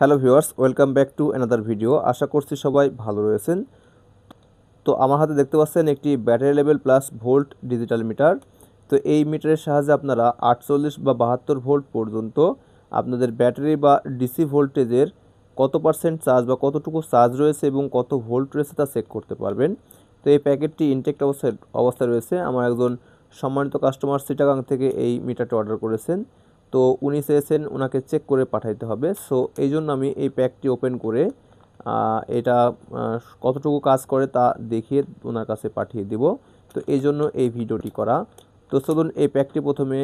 Hello viewers, welcome back to another video. আশা করছি সবাই ভালো রয়েছেন। তো আমার হাতে দেখতে পাচ্ছেন একটি battery level plus volt digital meter. তো এই মিটারের সাহায্যে আপনারা 48 বা 72 ভোল্ট পর্যন্ত আপনাদের ব্যাটারি বা ডিসি ভোল্টেজের কত পার্সেন্ট চার্জ বা কতটুকু চার্জ রয়েছে এবং কত ভোল্ট রয়েছে তা চেক করতে পারবেন। তো এই প্যাকেটটি ইনটেক্ট অবস্থায় রয়েছে। আমার একজন সম্মানিত কাস্টমার চিটাগাং থেকে এই মিটারটি অর্ডার করেছেন। তো উনি চেয়েছেন ওনাকে চেক করে পাঠাইতে হবে। সো এই জন্য আমি এই প্যাকটি ওপেন করে এটা কতটুকু কাজ করে তা দেখিয়ে ওনার কাছে পাঠিয়ে দিব। তো এই জন্য এই ভিডিওটি করা। তো চলুন এই প্যাকটি প্রথমে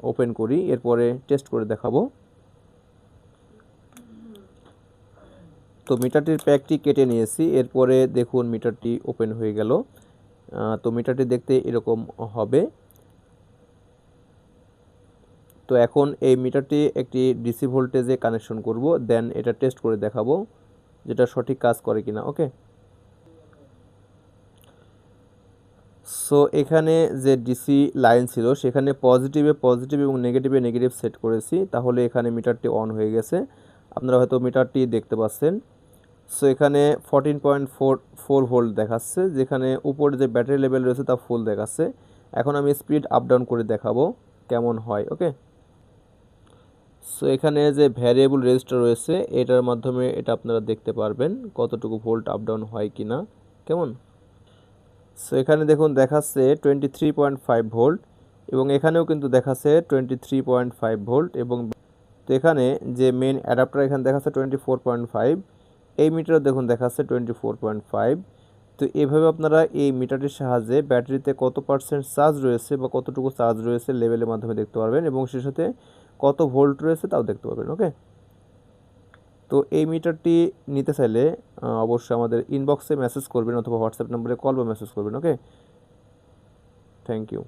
ওপেন করি, এরপরে টেস্ট করে দেখাবো। তো মিটারটির প্যাকটি কেটে নিয়েছি, এরপরে দেখুন মিটারটি ওপেন হয়ে গেল। তো মিটারটি দেখতে এরকম হবে। তো এখন এই মিটারটি একটি ডিসি ভোল্টেজে কানেকশন করব, দেন এটা টেস্ট করে দেখাবো যেটা সঠিক কাজ করে কিনা। ওকে, সো এখানে যে ডিসি লাইন ছিল সেখানে পজিটিভে পজিটিভ এবং নেগেটিভে নেগেটিভ সেট করেছি, তাহলে এখানে মিটারটি অন হয়ে গেছে। আপনারা হয়তো মিটারটি দেখতে পাচ্ছেন। সো এখানে 14.44 ভোল্ট দেখাচ্ছে, যেখানে উপরে যে ব্যাটারি লেভেল রয়েছে তা ফুল দেখাচ্ছে। এখন আমি স্পিড আপ ডাউন করে দেখাবো কেমন হয়। ওকে, সো এখানে যে ভ্যারিয়েবল রেজিস্টার রয়েছে এটার মাধ্যমে এটা আপনারা দেখতে পারবেন কতটুকু ভোল্ট আপ ডাউন হয় কিনা। কেমন, সো এখানে দেখুন দেখাচ্ছে 23.5 ভোল্ট এবং এখানেও কিন্তু দেখাচ্ছে 23.5 ভোল্ট। এবং তো এখানে যে মেন অ্যাডাপ্টার এখানে দেখাচ্ছে 24.5, এই মিটারে দেখুন দেখাচ্ছে 24.5। তো এইভাবে আপনারা এই মিটারটির সাহায্যে ব্যাটারিতে কত পার্সেন্ট চার্জ রয়েছে বা কতটুকু চার্জ রয়েছে লেভেলের মাধ্যমে দেখতে পারবেন এবং সেই সাথে কত ভোল্ট রয়েছে তাও দেখতে পারবেন। ওকে, তো এই মিটারটি নিতে চাইলে অবশ্যই আমাদের ইনবক্সে মেসেজ করবেন অথবা হোয়াটসঅ্যাপ নম্বরে কল বা মেসেজ করবেন। ওকে, থ্যাংক ইউ।